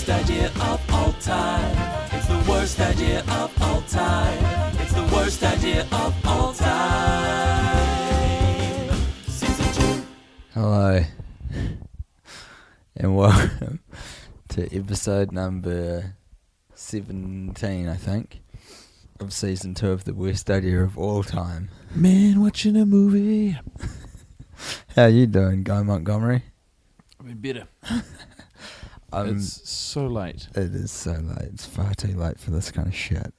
worst idea of all time. It's the worst idea of all time. It's the worst idea of all time. Season 2. Hello, and welcome to episode number 17, I think, of season 2 of the worst idea of all time. Man watching a movie. How you doing, Guy Montgomery? I've been better. It's so late. It is so late. It's far too late for this kind of shit.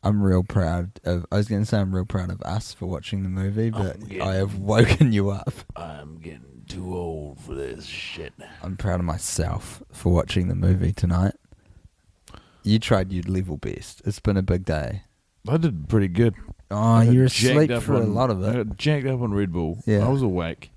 I'm real proud of... I was going to say I'm real proud of us for watching the movie, but I have woken you up. I'm getting too old for this shit. I'm proud of myself for watching the movie tonight. You tried your level best. It's been a big day. I did pretty good. Oh, you're asleep for a lot of I it. got jacked up on Red Bull. Yeah. I was awake.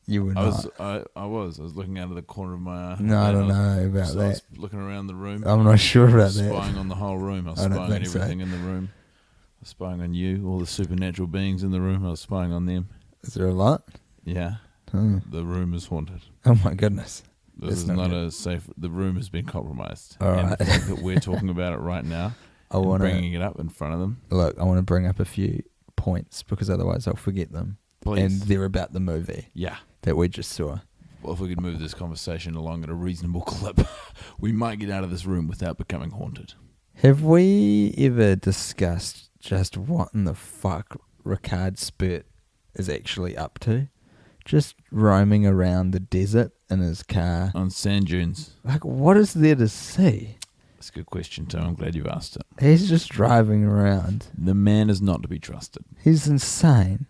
You were not. I was looking out of the corner of my eye. No, I don't know about I that. was looking around the room. I'm not sure about that. Spying on the whole room. I was I don't spying on think so. everything in the room. I was spying on you, all the supernatural beings in the room. I was spying on them. Is there a lot? Yeah. Oh, The room is haunted. oh my goodness. This That's is not not good. a safe... The room has been compromised. All and right. the fact that we're talking about it right now I and want bringing to it up in front of them. look. I want to bring up a few points because otherwise I'll forget them. Please. And they're about the movie Yeah. that we just saw. Well, if we could move this conversation along at a reasonable clip, we might get out of this room without becoming haunted. Have we ever discussed just what in the fuck Ricard Spurt is actually up to? Just roaming around the desert in his car. On sand dunes. Like, what is there to see? That's a good question, too. I'm glad you've asked it. He's just driving around. The man is not to be trusted. He's insane.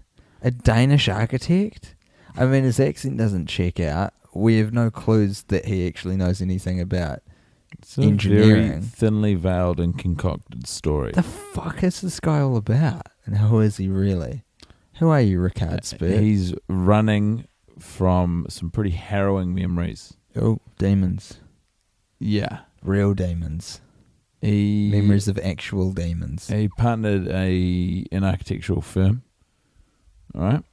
A Danish architect? I mean, his accent doesn't check out. We have no clues that he actually knows anything about It's a engineering. very thinly veiled and concocted story. The fuck is this guy all about? And who is he really? Who are you, Ricard Spurt? He's running from some pretty harrowing memories. Oh, demons. Yeah. Real demons. He Memories of actual demons. He partnered an architectural firm. All right.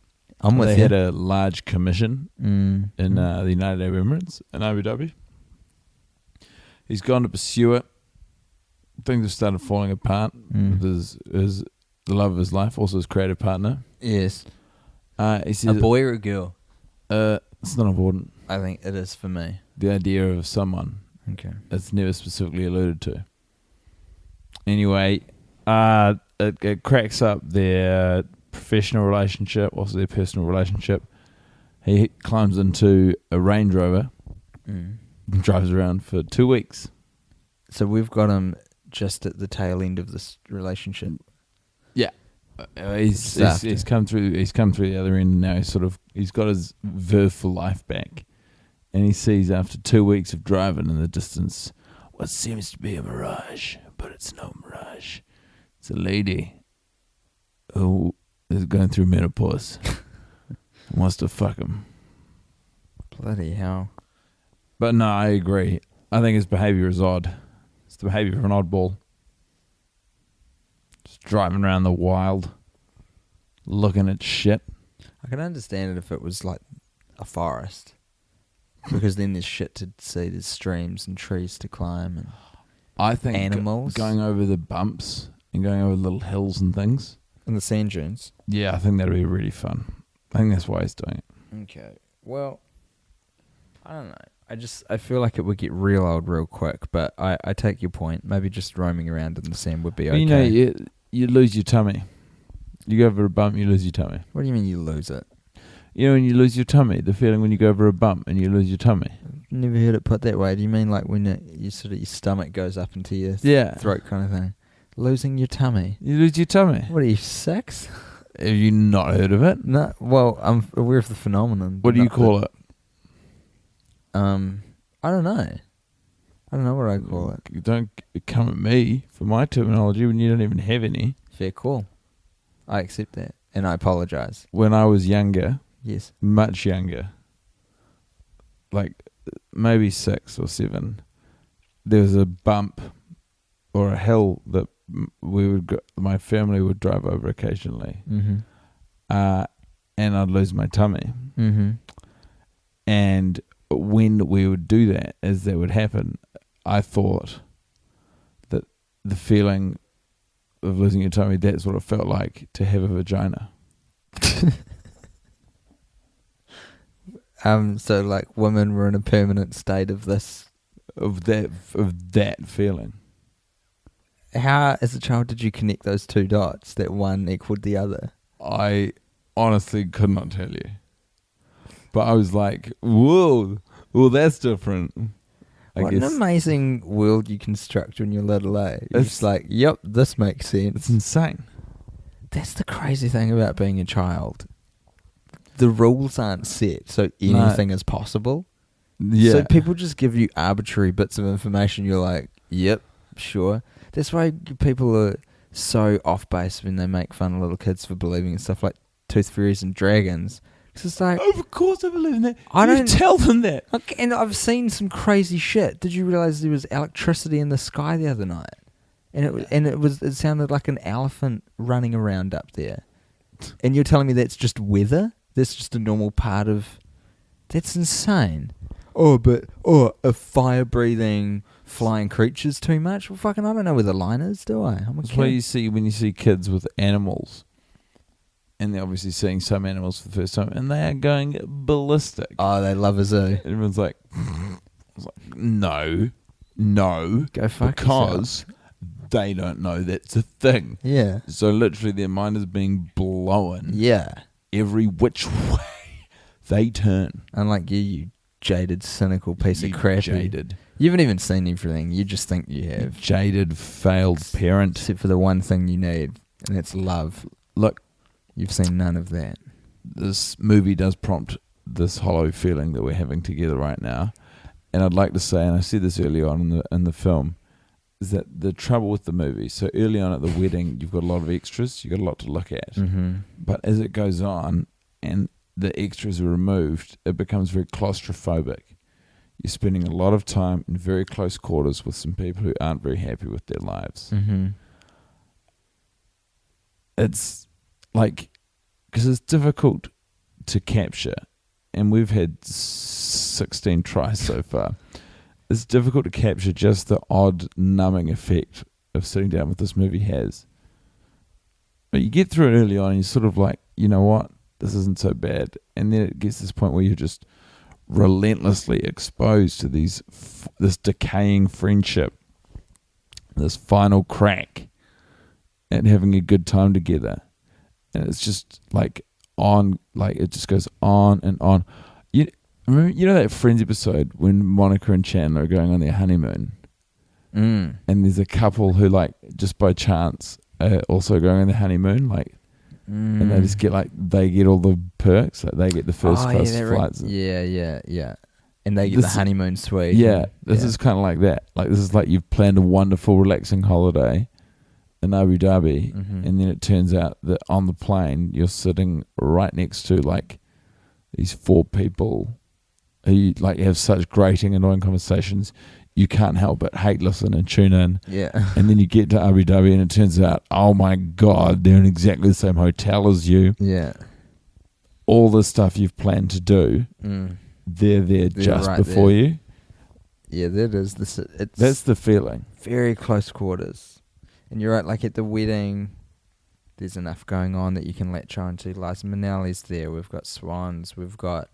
I'm with They you. had a large commission in Mm. the United Arab Emirates in Abu Dhabi. He's gone to pursue it. Things have started falling apart with his the love of his life, also his creative partner. Yes. He A says, boy or a girl? it's not important. I think it is for me. The idea of someone. Okay. It's never specifically alluded to. Anyway, it cracks up their professional relationship, also their personal relationship. He climbs into a Range Rover and drives around for 2 weeks. So we've got him just at the tail end of this relationship. Yeah, he's come through. He's come through the other end. And now he's got his verve for life back, and he sees after 2 weeks of driving in the distance what seems to be a mirage, but it's no mirage. It's a lady who is going through menopause. Wants to fuck him. Bloody hell. But no, I agree. I think his behaviour is odd. It's the behaviour of an oddball. Just driving around the wild, looking at shit. I can understand it if it was like a forest. Because then there's shit to see. There's streams and trees to climb. And I think animals. Going over the bumps and going over little hills and things. and the sand dunes. Yeah, I think that'd be really fun. I think that's why he's doing it. Okay. Well, I don't know. I feel like it would get real old real quick, but I take your point. Maybe just roaming around in the sand would be okay. You know, you lose your tummy. You go over a bump, you lose your tummy. What do you mean you lose it? You know when you lose your tummy, the feeling when you go over a bump and you lose your tummy. Never heard it put that way. Do you mean like when your stomach goes up into your throat kind of thing? Losing your tummy. You lose your tummy. What are you, 6? Have you not heard of it? No. Well, I'm aware of the phenomenon. What do you call it? I don't know. I don't know what I call it. You don't come at me for my terminology when you don't even have any. Fair call. I accept that. And I apologise. When I was younger, Yes. much younger, like maybe 6 or 7, there was a bump or a hill that my family would drive over occasionally. Mm-hmm. And I'd lose my tummy. Mm-hmm. And when we would do that, as that would happen, I thought that the feeling of losing your tummy, that's what it felt like to have a vagina. So like women were in a permanent state of this. Of that feeling. How, as a child, did you connect those two dots, that one equaled the other? I honestly could not tell you. But I was like, whoa, well, that's different. What an amazing world you construct when you're little, eh? You're It's just like, yep, this makes sense. It's insane. That's the crazy thing about being a child. The rules aren't set, so anything is possible. Yeah. So people just give you arbitrary bits of information. You're like, yep, sure. That's why people are so off base when they make fun of little kids for believing in stuff like tooth fairies and dragons. Because it's like, oh, of course I believe in that. I You don't tell them that. Okay, and I've seen some crazy shit. Did you realize there was electricity in the sky the other night? And it sounded like an elephant running around up there. And you're telling me that's just weather? That's just a normal part of... That's insane. A fire-breathing flying creature's too much? Well, fucking, I don't know where the line is, do I? I'm a That's kid. why you see when you see kids with animals, and they're obviously seeing some animals for the first time, and they are going ballistic. Oh, they love a zoo. Everyone's like, no, Go fuck because they don't know that's a thing. Yeah. So literally their mind is being blown. Yeah. Every which way they turn. Unlike you jaded, cynical piece of You crap. jaded. You haven't even seen everything. You just think you have. Jaded, failed parent. Except for the one thing you need, and that's love. Look, You've seen none of that. this movie does prompt this hollow feeling that we're having together right now. And I'd like to say, and I said this early on in the film, is that the trouble with the movie, so early on at the wedding, you've got a lot of extras, you've got a lot to look at. Mm-hmm. But as it goes on and the extras are removed, it becomes very claustrophobic. You're spending a lot of time in very close quarters with some people who aren't very happy with their lives. Mm-hmm. It's like, because it's difficult to capture, and we've had 16 tries so far. It's difficult to capture just the odd numbing effect of sitting down with this movie has. But you get through it early on and you're sort of like, you know what, this isn't so bad. And then it gets to this point where you're just relentlessly exposed to this decaying friendship, this final crack, and having a good time together. And it's just like it just goes on and on. You know that Friends episode when Monica and Chandler are going on their honeymoon? Mm. And there's a couple who, like, just by chance are also going on their honeymoon, and they just get they get all the perks, like they get the first class flights. Yeah. And they get the honeymoon suite. Yeah, this is kind of like that. Like, this is like you've planned a wonderful, relaxing holiday in Abu Dhabi, and then it turns out that on the plane you're sitting right next to these four people who you have such grating, annoying conversations. You can't help but hate, listen, and tune in. Yeah. And then you get to Abu Dhabi and it turns out, oh my God, they're in exactly the same hotel as you. Yeah. All the stuff you've planned to do, they're there just right before there. You. Yeah, that is. That's the feeling. Very close quarters. And you're right, like at the wedding, there's enough going on that you can latch on to. Liza Minnelli's there. We've got Swans. We've got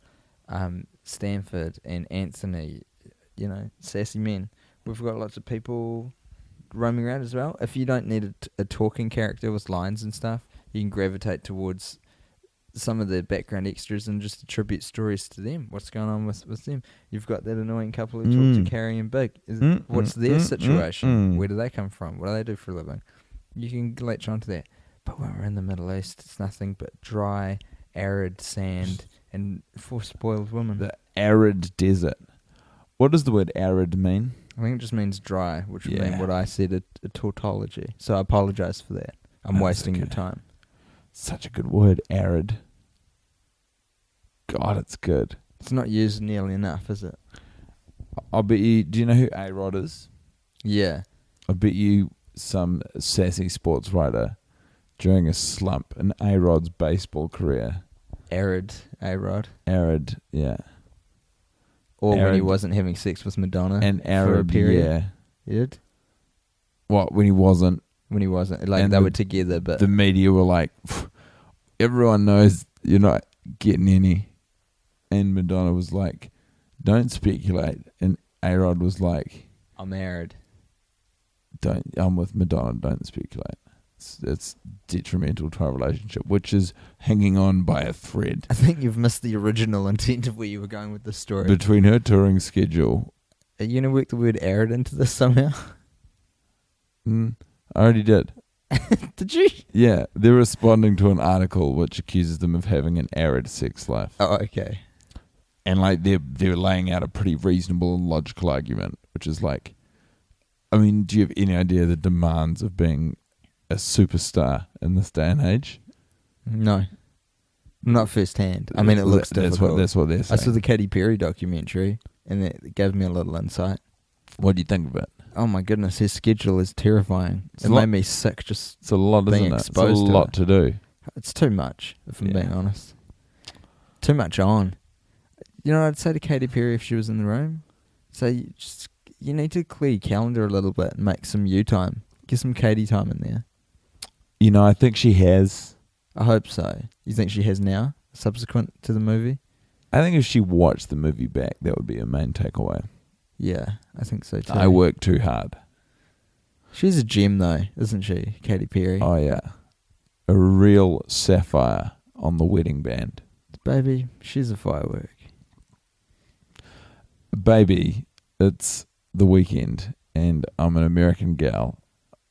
Stanford and Anthony, sassy men. We've got lots of people roaming around as well. If you don't need a talking character with lines and stuff, you can gravitate towards some of the background extras and just attribute stories to them. What's going on with them? You've got that annoying couple who talk to Carrie and Big. What's their situation? Where do they come from? What do they do for a living? You can latch onto that. But when we're in the Middle East, it's nothing but dry, arid sand and four spoiled women. The arid desert. What does the word arid mean? I think it just means dry, which would mean what I said, a tautology. So I apologise for that. I'm wasting your time. Such a good word, arid. God, it's good. It's not used nearly enough, is it? I'll bet you... Do you know who A-Rod is? Yeah. I bet you some sassy sports writer during a slump in A-Rod's baseball career. Arid A-Rod. Arid, yeah. Or when he Arid. wasn't having sex with Madonna And for a Arid, period. yeah. He did? What, when he wasn't? When he wasn't. Like, And they the- were together, but... The media were like, everyone knows you're not getting any. And Madonna was like, don't speculate. And A-Rod was like, I'm married. I'm with Madonna, don't speculate. It's detrimental to our relationship, which is hanging on by a thread. I think you've missed the original intent of where you were going with this story. Between her touring schedule. Are you going to work the word arid into this somehow? I already did. Did you? Yeah, they're responding to an article which accuses them of having an arid sex life. Oh, okay. And like they're laying out a pretty reasonable and logical argument, which is like, I mean, do you have any idea the demands of being a superstar in this day and age? No. Not firsthand. I mean, it looks difficult. That's what they're saying. I saw the Katy Perry documentary, and it gave me a little insight. What do you think of it? Oh my goodness, his schedule is terrifying. It made me sick just It's a lot, being isn't it? It's a exposed to lot it. to do. It's too much, if I'm Yeah. being honest. Too much on. You know what I'd say to Katy Perry if she was in the room? Say, you need to clear your calendar a little bit and make some you time. Get some Katy time in there. You know, I think she has. I hope so. You think she has now, subsequent to the movie? I think if she watched the movie back, that would be a main takeaway. Yeah, I think so too. I work too hard. She's a gem though, isn't she, Katy Perry? Oh, yeah. A real sapphire on the wedding band. Baby, she's a firework. Baby, it's the weekend, and I'm an American gal,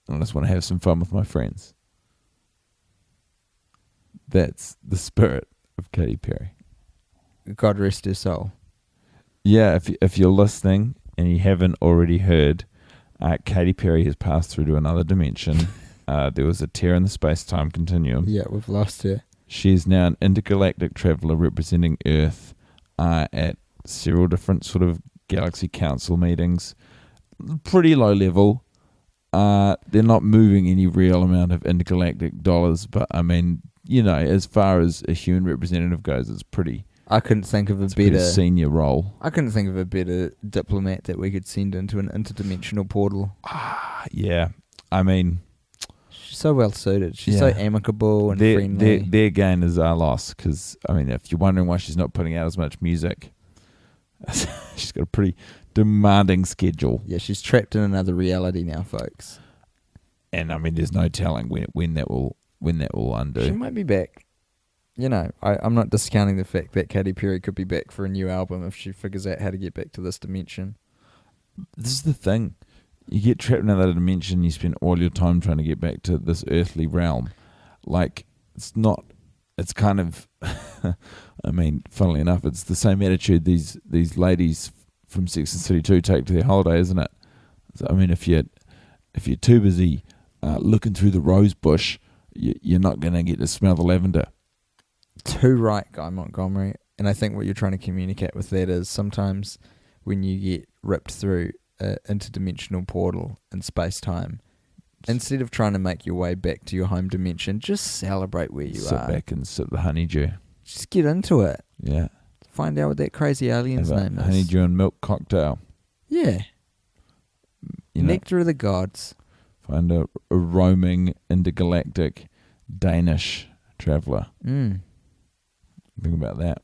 and I just want to have some fun with my friends. That's the spirit of Katy Perry. God rest her soul. Yeah, if you're listening and you haven't already heard, Katy Perry has passed through to another dimension. There was a tear in the space-time continuum. Yeah, we've lost her. She is now an intergalactic traveller representing Earth at several different sort of Galaxy Council meetings. Pretty low level. They're not moving any real amount of intergalactic dollars, but I mean, you know, as far as a human representative goes, it's pretty... I couldn't think of a pretty better senior role. I couldn't think of a better diplomat that we could send into an interdimensional portal. Yeah, I mean... She's so well suited. She's so amicable and friendly. Their gain is our loss, because, I mean, if you're wondering why she's not putting out as much music, she's got a pretty demanding schedule. Yeah, she's trapped in another reality now, folks. And, I mean, there's no telling when that will undo. She might be back. You know, I'm not discounting the fact that Katy Perry could be back for a new album if she figures out how to get back to this dimension. This is the thing. You get trapped in another dimension, you spend all your time trying to get back to this earthly realm. Like, it's kind of, I mean, funnily enough, it's the same attitude these ladies from Sex and City 2 take to their holiday, isn't it? So, I mean, if you're too busy looking through the rose bush, you're not going to get to smell the lavender. Too right, Guy Montgomery. And I think what you're trying to communicate with that is sometimes when you get ripped through an interdimensional portal in space-time, instead of trying to make your way back to your home dimension, just celebrate where you Sit are. back and sip the honeydew. Just get into it. Yeah. Find out what that crazy alien's Have a name is. honeydew and milk cocktail. Yeah. You know, Nectar of the gods. find a roaming intergalactic Danish traveller. Think about that.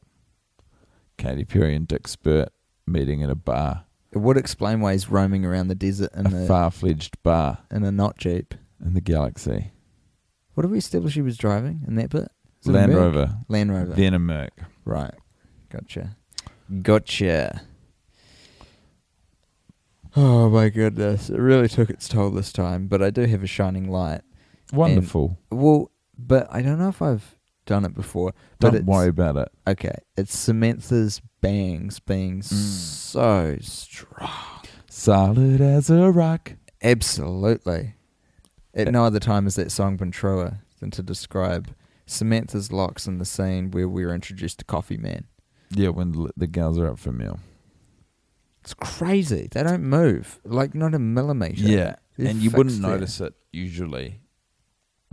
Katy Perry and Dick Spurt meeting at a bar. It would explain why he's roaming around the desert in A far-fledged bar in a not Jeep. in the galaxy. What did we establish he was driving in that bit? Is it a Land Merc? Rover. Land Rover. Then a Merc. Right. Gotcha. Oh my goodness. It really took its toll this time, but I do have a shining light. Wonderful. But I don't know if I've done it before. Don't worry about it. Okay. It's Samantha's bangs being so strong. Solid as a rock. Absolutely. At no other time has that song been truer than to describe Samantha's locks in the scene where we were introduced to Coffee Man. Yeah, when the gals are up for a meal. It's crazy. They don't move. Like, not a millimetre. Yeah, They're and you wouldn't fixed there. notice it usually.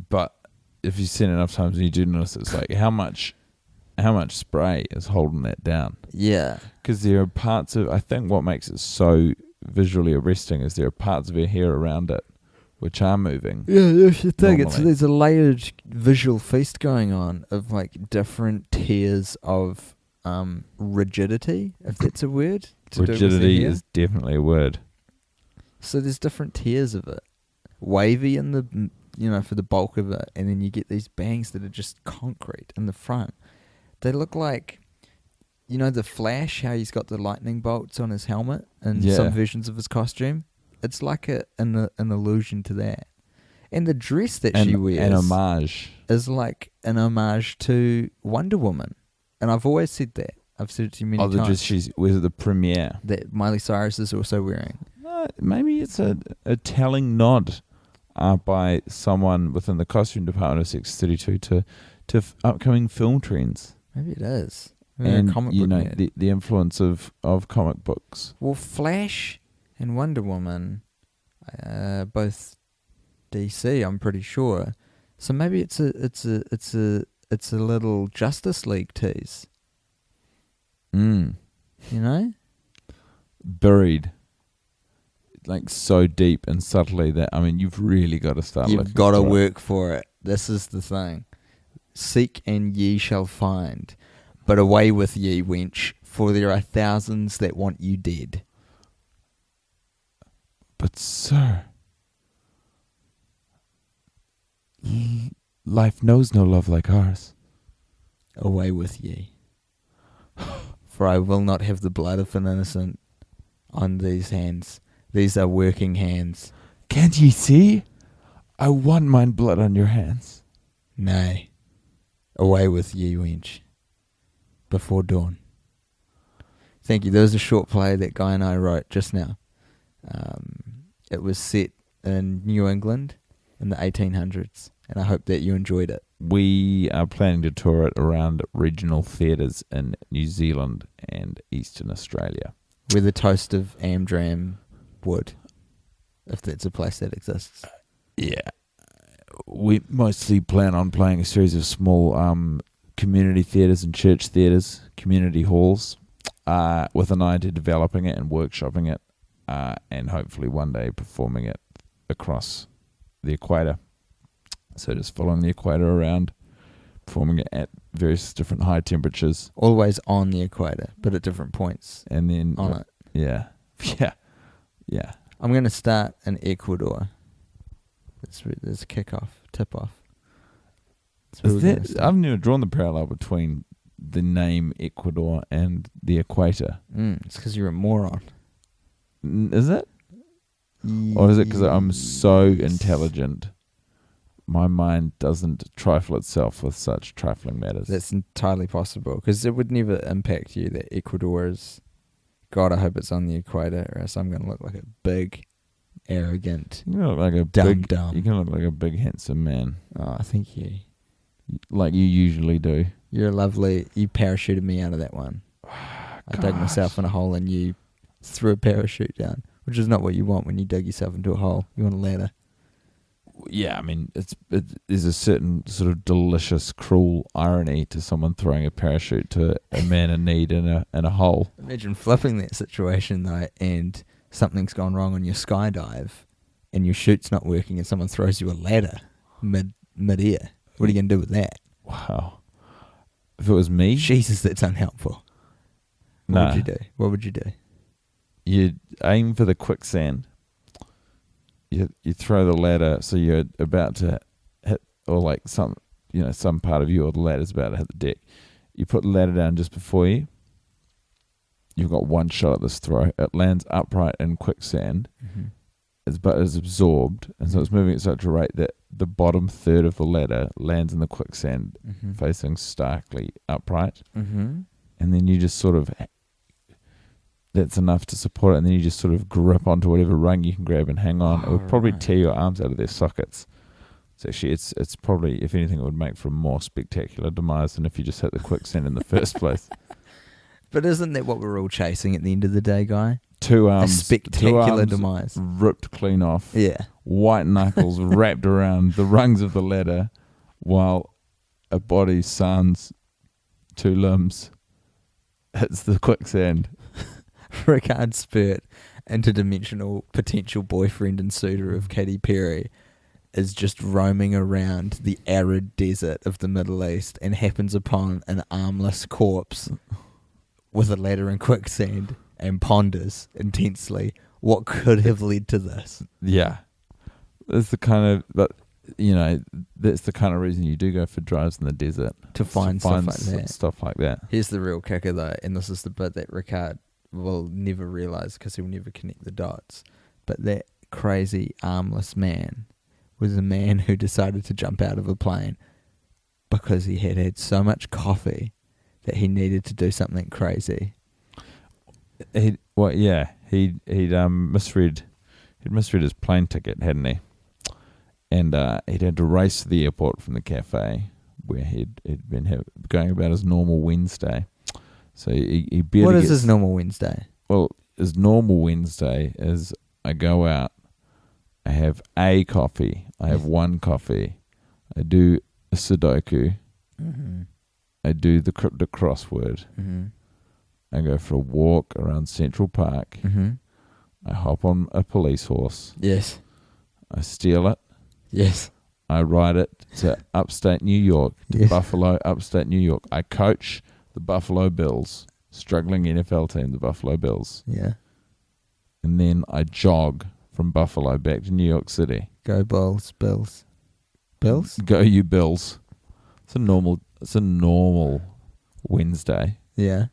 But if you've seen it enough times and you do notice it, it's like how much how much spray is holding that down. Yeah. Because there are parts of, I think what makes it so visually arresting is there are parts of her hair around it which are moving. Yeah, that's the thing. Normally. There's a layered visual feast going on of like different tiers of rigidity, if that's a word. Rigidity is definitely a word. So there's different tiers of it. Wavy in the, for the bulk of it, and then you get these bangs that are just concrete in the front. They look like, the Flash, how he's got the lightning bolts on his helmet and some versions of his costume. It's like an allusion to that. And the dress that she wears an homage. Is like an homage to Wonder Woman. And I've always said that. I've said it to you many times. The dress she wears at the premiere. That Miley Cyrus is also wearing. Maybe it's a telling nod by someone within the costume department of Sex 32 to upcoming film trends. Maybe it is. And the influence of comic books. Well, Flash and Wonder Woman, both DC, I'm pretty sure. So maybe it's a little Justice League tease. Buried, like so deep and subtly that you've really got to start. You've got to work for it. This is the thing. Seek and ye shall find, but away with ye, wench, for there are thousands that want you dead. But sir, life knows no love like ours. Away with ye. For I will not have the blood of an innocent on these hands. These are working hands. Can't ye see? I want mine blood on your hands. Nay. Away with ye, wench. Before dawn. Thank you. There was a short play that Guy and I wrote just now. It was set in New England in the 1800s, and I hope that you enjoyed it. We are planning to tour it around regional theatres in New Zealand and Eastern Australia. Where the toast of Amdram would, if that's a place that exists. Yeah. We mostly plan on playing a series of small community theatres and church theatres, community halls, with an eye to developing it and workshopping it, and hopefully one day performing it across the equator. So just following the equator around, performing it at various different high temperatures. Always on the equator, but at different points. And then on it. Yeah. Yeah. I'm going to start in Ecuador. There's a tip-off. I've never drawn the parallel between the name Ecuador and the equator. It's because you're a moron. Is it? Or is it because I'm so intelligent, my mind doesn't trifle itself with such trifling matters? That's entirely possible, because it would never impact you that Ecuador is... God, I hope it's on the equator, or else I'm going to look like a big, arrogant, you look like a dumb. You're going to look like a big, handsome man. Oh, thank you. Like you usually do. You're lovely. You parachuted me out of that one. I dug myself in a hole and you threw a parachute down, which is not what you want when you dig yourself into a hole. You want a ladder. Yeah, there's a certain sort of delicious, cruel irony to someone throwing a parachute to a man in need in a hole. Imagine flipping that situation though, and something's gone wrong on your skydive, and your chute's not working, and someone throws you a ladder mid-air. What are you going to do with that? Wow. If it was me... Jesus, that's unhelpful. What would you do? You'd aim for the quicksand. You throw the ladder, so you're about to hit, or like some part of you or the ladder's about to hit the deck. You put the ladder down just before you. You've got one shot at this throw. It lands upright in quicksand. Mm-hmm. It's absorbed, and so it's moving at such a rate that the bottom third of the ladder lands in the quicksand, mm-hmm. facing starkly upright. Mm-hmm. And then you just sort of... That's enough to support it, and then you just sort of grip onto whatever rung you can grab and hang on. It would probably tear your arms out of their sockets. So actually, it's probably, if anything, it would make for a more spectacular demise than if you just hit the quicksand in the first place. But isn't that what we're all chasing at the end of the day, Guy? Two arms. A spectacular demise. Ripped clean off. Yeah. White knuckles wrapped around the rungs of the ladder while a body sans 2 limbs hits the quicksand. Ricard Spurt, interdimensional potential boyfriend and suitor of Katy Perry, is just roaming around the arid desert of the Middle East and happens upon an armless corpse with a ladder in quicksand and ponders intensely what could have led to this. Yeah. That's the kind of, but that's the kind of reason you do go for drives in the desert. To find stuff like that. Here's the real kicker though, and this is the bit that Ricard will never realise because he'll never connect the dots. But that crazy armless man was a man who decided to jump out of a plane because he had had so much coffee that he needed to do something crazy. He'd misread his plane ticket, hadn't he? And he'd had to race to the airport from the cafe where he'd been going about his normal Wednesday. So he barely What is his normal Wednesday? Well, his normal Wednesday is I go out, I have a coffee, I have one coffee, I do a Sudoku, I do the cryptic crossword, I go for a walk around Central Park, I hop on a police horse, Yes. I steal it, Yes. I ride it to upstate New York, to Yes. Buffalo, upstate New York. I coach the Buffalo Bills, struggling NFL team, the Buffalo Bills. Yeah. And then I jog from Buffalo back to New York City. Go Bills. Bills. Go you Bills. It's a normal Wednesday. Yeah.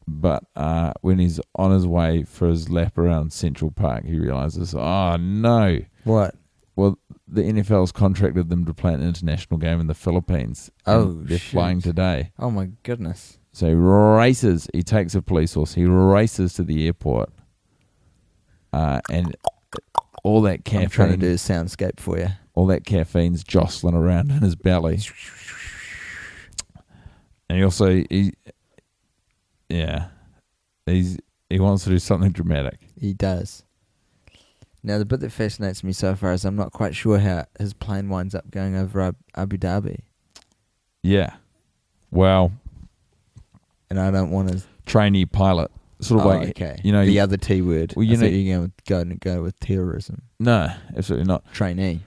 But when he's on his way for his lap around Central Park, he realizes, oh no. What? Well, the NFL's contracted them to play an international game in the Philippines. Oh, they're flying today. Oh my goodness. So he races. He takes a police horse. He races to the airport. And all that caffeine. I'm trying to do a soundscape for you. All that caffeine's jostling around in his belly. And he also, he wants to do something dramatic. He does. Now, the bit that fascinates me so far is I'm not quite sure how his plane winds up going over Abu Dhabi. Yeah. Well. And I don't want to... Trainee pilot. Sort of like, okay. The other T word. Well, I thought you were going to go with terrorism. No, absolutely not. Trainee.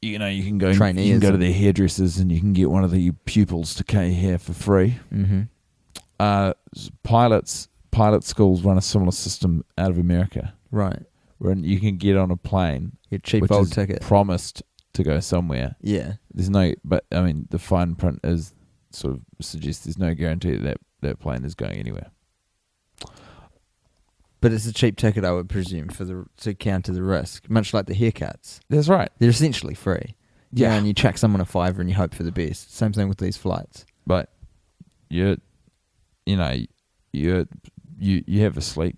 You can go. You can go to their hairdressers and you can get one of the pupils to cut your hair for free. Pilot schools run a similar system out of America. Right. Where you can get on a plane. Your cheap old ticket. Promised to go somewhere. Yeah. The fine print is sort of suggests there's no guarantee that plane is going anywhere. But it's a cheap ticket, I would presume, to counter the risk, much like the haircuts. That's right. They're essentially free. Yeah. And you chuck someone a $5 and you hope for the best. Same thing with these flights. But you have a sleep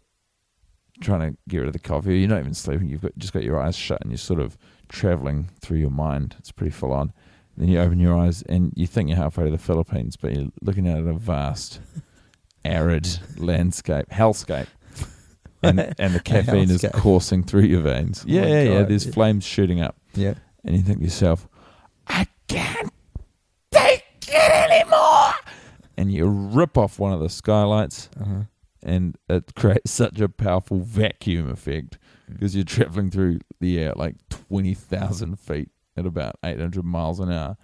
trying to get rid of the coffee. You're not even sleeping. You've just got your eyes shut and you're sort of traveling through your mind. It's pretty full on. Then you open your eyes and you think you're halfway to the Philippines, but you're looking at a vast, arid landscape, hellscape. And the caffeine is coursing through your veins. Yeah. There's flames shooting up. Yeah. And you think to yourself, I can't take it anymore. And you rip off one of the skylights, and it creates such a powerful vacuum effect because you're traveling through the air at like 20,000 feet at about 800 miles an hour,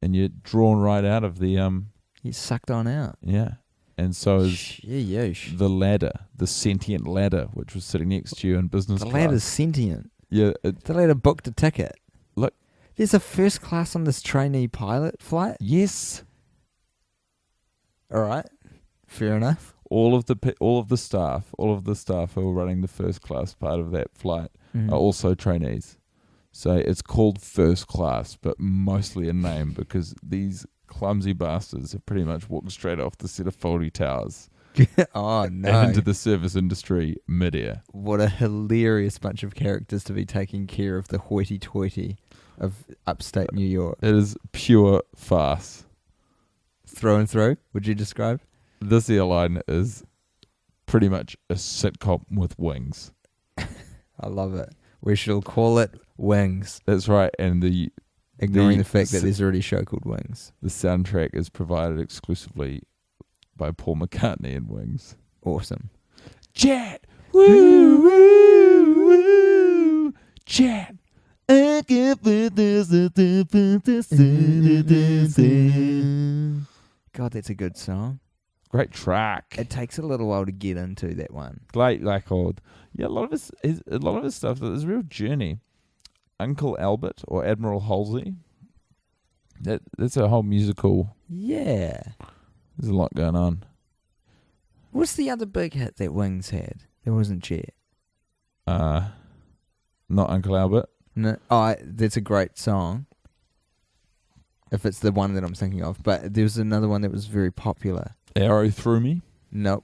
and you're drawn right out of the You're sucked on out. Yeah. And so is the ladder, the sentient ladder, which was sitting next to you in business class. The ladder's sentient. Yeah. The ladder booked a ticket. Look. There's a first class on this trainee pilot flight? Yes. All right. Fair enough. All of the staff who are running the first class part of that flight are also trainees. So it's called first class, but mostly a name because these clumsy bastards have pretty much walked straight off the set of Fawlty Towers. Oh, no. And into the service industry midair. What a hilarious bunch of characters to be taking care of the hoity-toity of upstate New York. It is pure farce. Through and through, would you describe? This airline is pretty much a sitcom with wings. I love it. We shall call it Wings. That's right. And ignoring the fact that there's already a show called Wings. The soundtrack is provided exclusively by Paul McCartney and Wings. Awesome. Chat! Woo, woo, woo! Chat! I can't put this. God, that's a good song. Great track. It takes a little while to get into that one. Great record. Yeah, a lot of his stuff is a real journey. Uncle Albert or Admiral Halsey. That's a whole musical. Yeah. There's a lot going on. What's the other big hit that Wings had? There wasn't Jet. Not Uncle Albert. No, that's a great song. If it's the one that I'm thinking of, but there was another one that was very popular. Arrow Through Me. Nope.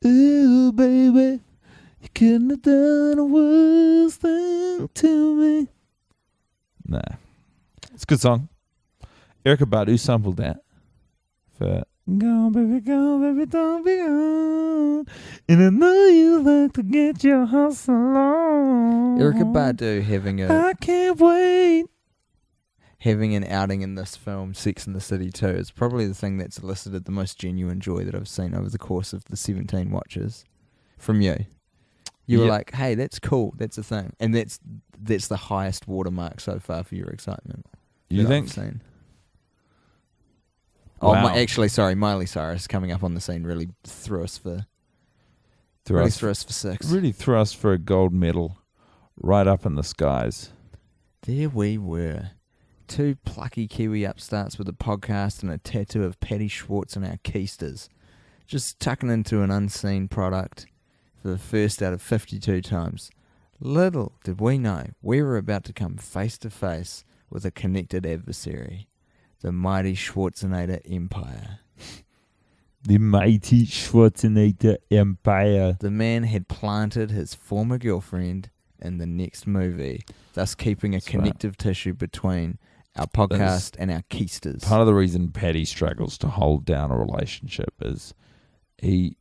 Ooh, baby, you couldn't have done a worse thing to me. Nah, it's a good song. Erykah Badu sampled that for "Go baby, don't be gone." And I know you like to get your hustle on. Erykah Badu I can't wait. Having an outing in this film, Sex and the City 2, is probably the thing that's elicited the most genuine joy that I've seen over the course of the 17 watches from you. You were like, hey, that's cool, that's a thing. And that's the highest watermark so far for your excitement. You think? I've seen. Wow. Miley Cyrus coming up on the scene really threw us for six. Really threw us for a gold medal right up in the skies. There we were. Two plucky Kiwi upstarts with a podcast and a tattoo of Paddy Swartz on our keisters. Just tucking into an unseen product for the first out of 52 times. Little did we know we were about to come face to face with a connected adversary. The mighty Schwarzenegger Empire. The mighty Schwarzenegger Empire. The man had planted his former girlfriend in the next movie, thus keeping a connective tissue between our podcast and our keisters. Part of the reason Paddy struggles to hold down a relationship is he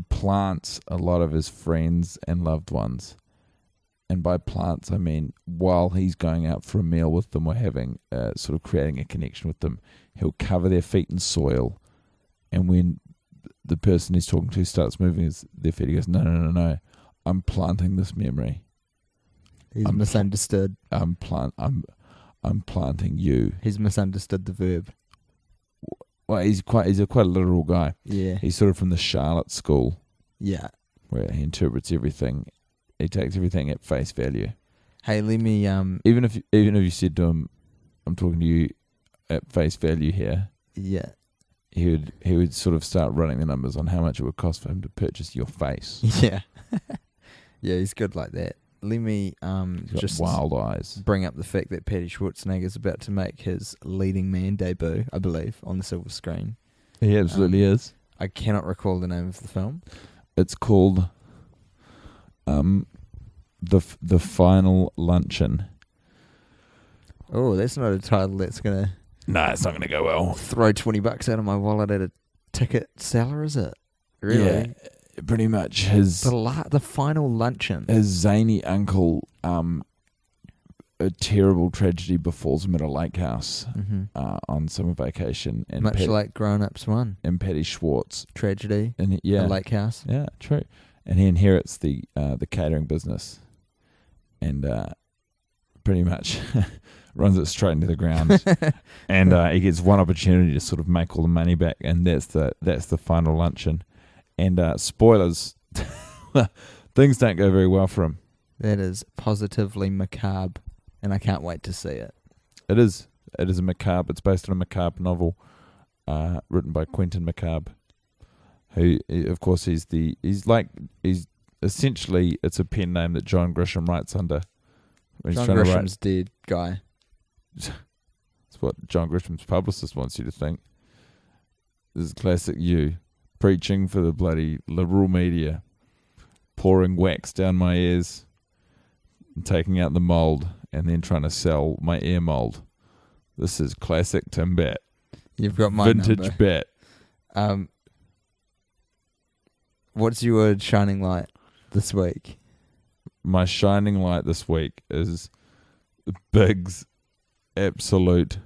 plants a lot of his friends and loved ones. And by plants, I mean while he's going out for a meal with them or having sort of creating a connection with them, he'll cover their feet in soil. And when the person he's talking to starts moving their feet, he goes, no, I'm planting this memory. He's misunderstood. I'm planting you. He's misunderstood the verb. Well, he's quite a literal guy. Yeah. He's sort of from the Charlotte school. Yeah. Where he interprets everything. He takes everything at face value. Hey, let me even if you said to him, I'm talking to you at face value here. Yeah. He would sort of start running the numbers on how much it would cost for him to purchase your face. Yeah. Yeah, he's good like that. Let me just wild eyes. Bring up the fact that Paddy Schwarzenegger is about to make his leading man debut, I believe, on the silver screen. He absolutely is. I cannot recall the name of the film. It's called the Final Luncheon. Oh, that's not a title that's gonna. No, it's not gonna go well. Throw $20 out of my wallet at a ticket seller, is it? Really? Yeah. Pretty much the final luncheon. His zany uncle, a terrible tragedy befalls him at a lake house on summer vacation. And much like Grown Ups 1. And Paddy Swartz. Tragedy. And a lake house. Yeah, true. And he inherits the catering business, and pretty much runs it straight into the ground. And he gets one opportunity to sort of make all the money back, and that's the final luncheon. And spoilers, things don't go very well for him. That is positively macabre, and I can't wait to see it. It is a macabre. It's based on a macabre novel written by Quentin Macabre, who, of course, he's essentially, it's a pen name that John Grisham writes under. John Grisham's dead guy. It's what John Grisham's publicist wants you to think. This is classic you. Preaching for the bloody liberal media, pouring wax down my ears, and taking out the mould, and then trying to sell my ear mould. This is classic Tim Bat. You've got my vintage number. Bat. What's your shining light this week? My shining light this week is Big's absolute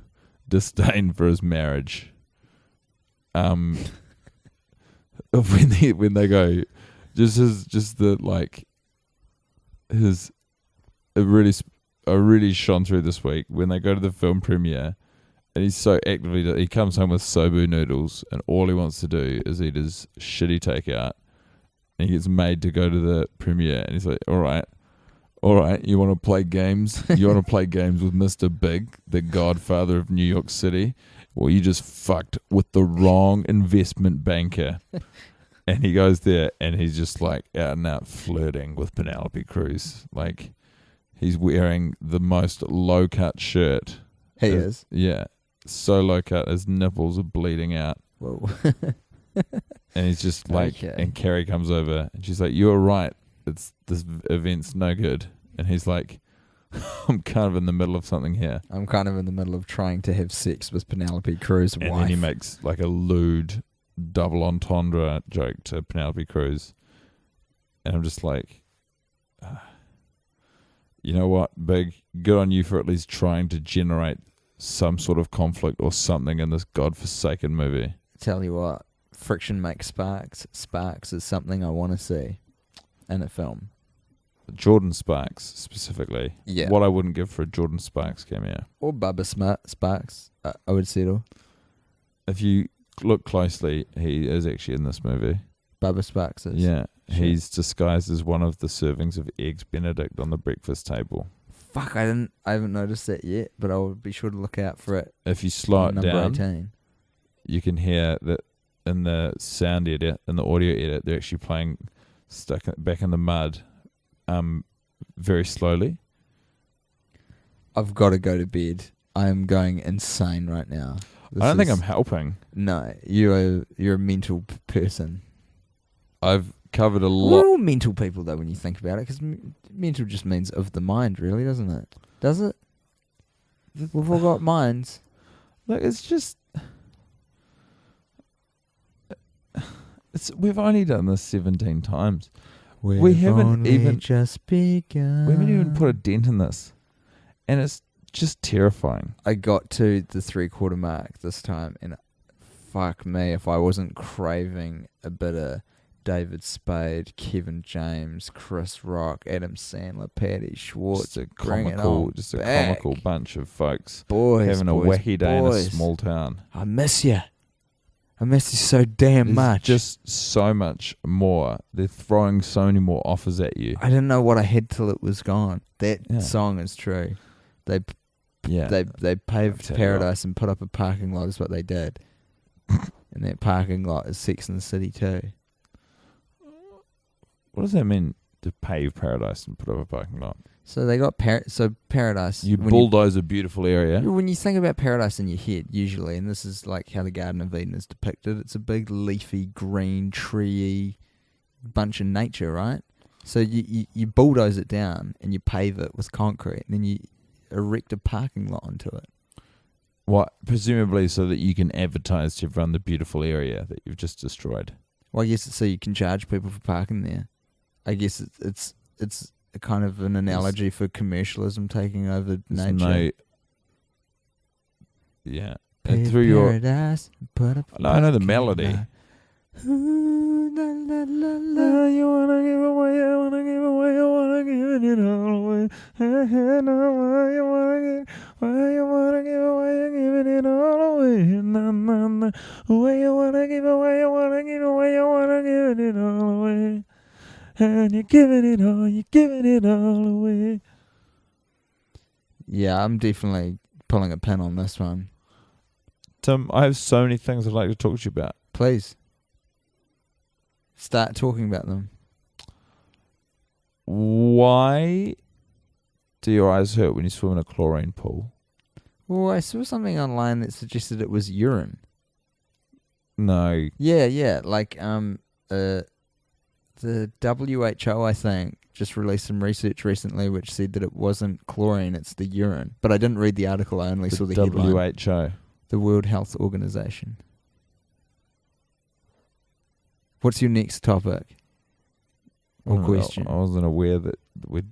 disdain for his marriage. When they go, I really shone through this week when they go to the film premiere, and he's so he comes home with sobu noodles, and all he wants to do is eat his shitty takeout, and he gets made to go to the premiere, and he's like, all right, you want to play games? You want to play games with Mr. Big, the godfather of New York City? Well, you just fucked with the wrong investment banker. And he goes there, and he's just like out and out flirting with Penelope Cruz. Like, he's wearing the most low-cut shirt. He is? Yeah. So low-cut, his nipples are bleeding out. Whoa. And he's just like, Okay. And Carrie comes over, and she's like, "You were right. This event's no good." And he's like, "I'm kind of in the middle of something here." I'm kind of in the middle of trying to have sex with Penelope Cruz's wife. And then he makes like a lewd double entendre joke to Penelope Cruz. And I'm just like, you know what, Big? Good on you for at least trying to generate some sort of conflict or something in this godforsaken movie. Tell you what, friction makes sparks. Sparks is something I want to see in a film. Jordan Sparks, specifically. Yeah. What I wouldn't give for a Jordan Sparks cameo. Or Bubba Sparks, I would settle. If you look closely, he is actually in this movie. Bubba Sparks is. Yeah. Sure. He's disguised as one of the servings of Eggs Benedict on the breakfast table. Fuck, I haven't noticed that yet, but I will be sure to look out for it. If you slow it Number down, 18. you can hear that in the sound edit, in the audio edit, they're actually playing back in the mud very slowly. I've got to go to bed. I am going insane right now. I don't think I'm helping. No, you're a mental person. I've covered a We're lot. all mental people, though, when you think about it, because mental just means of the mind, really, doesn't it? Does it? We've all got minds. Look, it's just... We've only done this 17 times. We haven't even just begun. We haven't even put a dent in this, and it's just terrifying. I got to the 3/4 mark this time, and fuck me if I wasn't craving a bit of David Spade, Kevin James, Chris Rock, Adam Sandler, Paddy Swartz. Just a comical bunch of folks having a wacky day in a small town. I miss you. I miss you so damn There's much. Just so much more. They're throwing so many more offers at you. I didn't know what I had till it was gone. That song is true. They paved paradise and put up a parking lot is what they did. And that parking lot is Sex and the City too. What does that mean, to pave paradise and put up a parking lot? So they got paradise. You bulldoze a beautiful area. When you think about paradise in your head, usually, and this is like how the Garden of Eden is depicted, it's a big leafy, green, tree bunch of nature, right? So you bulldoze it down and you pave it with concrete, and then you erect a parking lot onto it. What? Presumably so that you can advertise to everyone the beautiful area that you've just destroyed. Well, I guess it's so you can charge people for parking there. I guess it's a kind of an analogy for commercialism taking over nature. Yeah. Pave Through paradise, put up a I know the parking melody. lot. Ooh, la, la, la, la. You wanna give away, I wanna give away, I wanna give it all away. Why you wanna give away, you're giving it all away. Na, na, na. Why you wanna give away, I wanna give away, I wanna give it all away. And you're giving it all away. Yeah, I'm definitely pulling a pin on this one. Tim, I have so many things I'd like to talk to you about. Please. Start talking about them. Why do your eyes hurt when you swim in a chlorine pool? Well, I saw something online that suggested it was urine. No. Yeah, like the WHO, I think, just released some research recently which said that it wasn't chlorine, it's the urine. But I didn't read the article, I only saw the headline. WHO. The World Health Organization. What's your next topic or question? I wasn't aware that we'd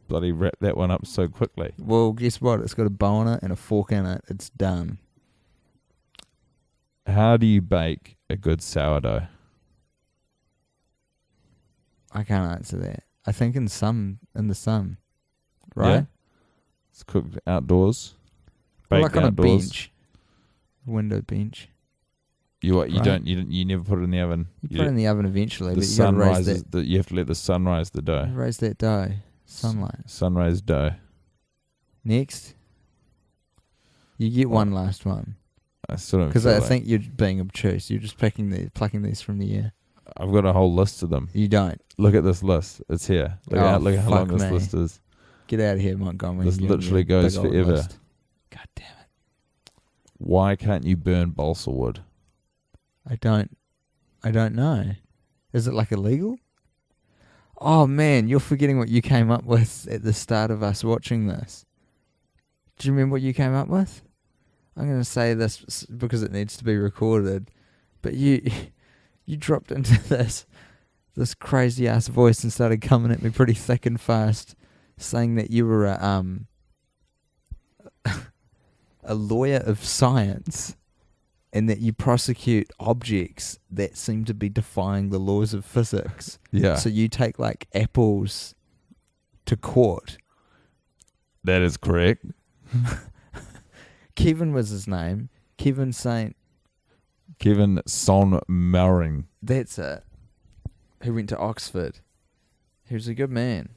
bloody wrap that one up so quickly. Well, guess what? It's got a bow on it and a fork in it. It's done. How do you bake a good sourdough? I can't answer that. I think in the sun, right? Yeah? It's cooked outdoors. Well, Baked like on outdoors. a bench, window bench. You Right. don't. You never put it in the oven. You put it in the oven eventually, The but you got sun to raise rises. that. You have to let the sun rise the dough. Raise that dough. Sunlight. Sunrise dough. Next, you get one last one. I sort of Because feel I like think you're being obtuse. You're just plucking these from the air. I've got a whole list of them. You don't. Look at this list. It's here. Look at how long fuck this me. list is. Get out of here, Montgomery. This You and literally your goes big old forever. list. God damn it. Why can't you burn balsa wood? I don't know. Is it like illegal? Oh man, you're forgetting what you came up with at the start of us watching this. Do you remember what you came up with? I'm going to say this because it needs to be recorded, but you dropped into this crazy ass voice and started coming at me pretty thick and fast, saying that you were a lawyer of science and that you prosecute objects that seem to be defying the laws of physics. Yeah. So you take like apples to court. That is correct. Kevin was his name. Kevin Saint. Kevin Son Mowring. That's it. Who went to Oxford. He was a good man.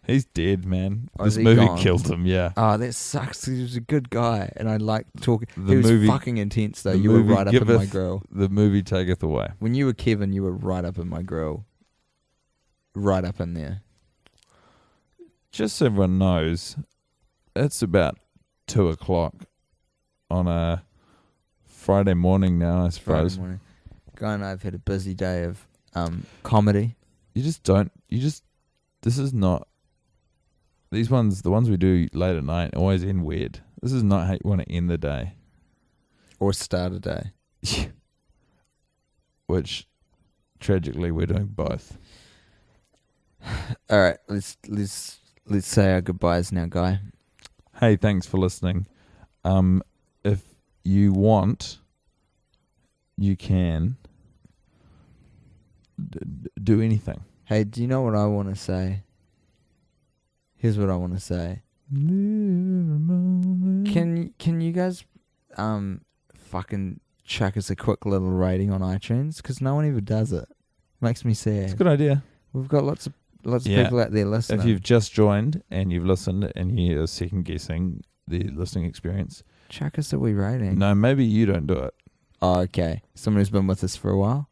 He's dead, man. Oh, This is he movie gone? killed him, yeah. Oh, that sucks. He was a good guy, and I liked talking. The He was movie- fucking intense, though. the You were movie right up in my giveth- grill. The movie taketh away. When you were Kevin, you were right up in my grill. Right up in there. Just so everyone knows, it's about 2:00 on a Friday morning now, I suppose. Friday morning. Guy and I have had a busy day of comedy. This is not, the ones we do late at night always end weird. This is not how you want to end the day. Or start a day. Which, tragically, we're doing both. All right, let's say our goodbyes now, Guy. Hey, thanks for listening. If you want, you can do anything. Hey, do you know what I want to say? Here's what I want to say. Can you guys fucking chuck us a quick little rating on iTunes? Because no one ever does it. Makes me sad. It's a good idea. We've got lots of Yeah. people out there listening. If you've just joined and you've listened and you're second guessing the listening experience, chuck us a wee rating. no, maybe you don't do it. Oh, okay. Someone who's been with us for a while.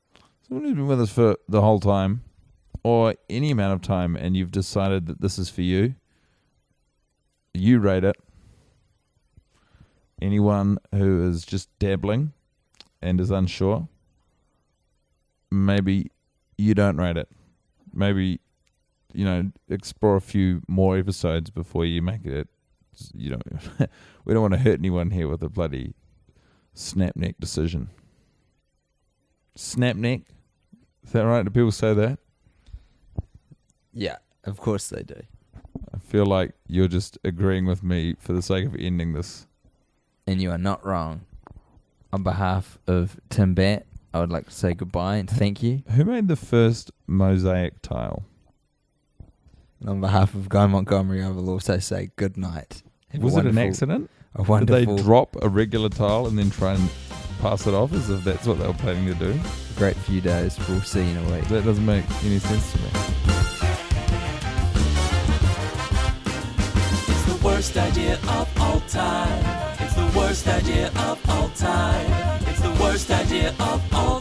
Someone who's been with us for the whole time or any amount of time and you've decided that this is for you, you rate it. Anyone who is just dabbling and is unsure, maybe you don't rate it. Maybe, explore a few more episodes before you make it. We don't want to hurt anyone here with a bloody snap-neck decision. Snap-neck? Is that right? Do people say that? Yeah, of course they do. I feel like you're just agreeing with me for the sake of ending this. And you are not wrong. On behalf of Tim Batt, I would like to say goodbye and thank you. Who made the first mosaic tile? And on behalf of Guy Montgomery, I will also say good night. Have a Was it an wonderful- accident? A Did wonderful, they drop a regular tile and then try and pass it off as if that's what they were planning to do? great few days. We'll see you in a week. That doesn't make any sense to me. It's the worst idea of all time. It's the worst idea of all time. It's the worst idea of all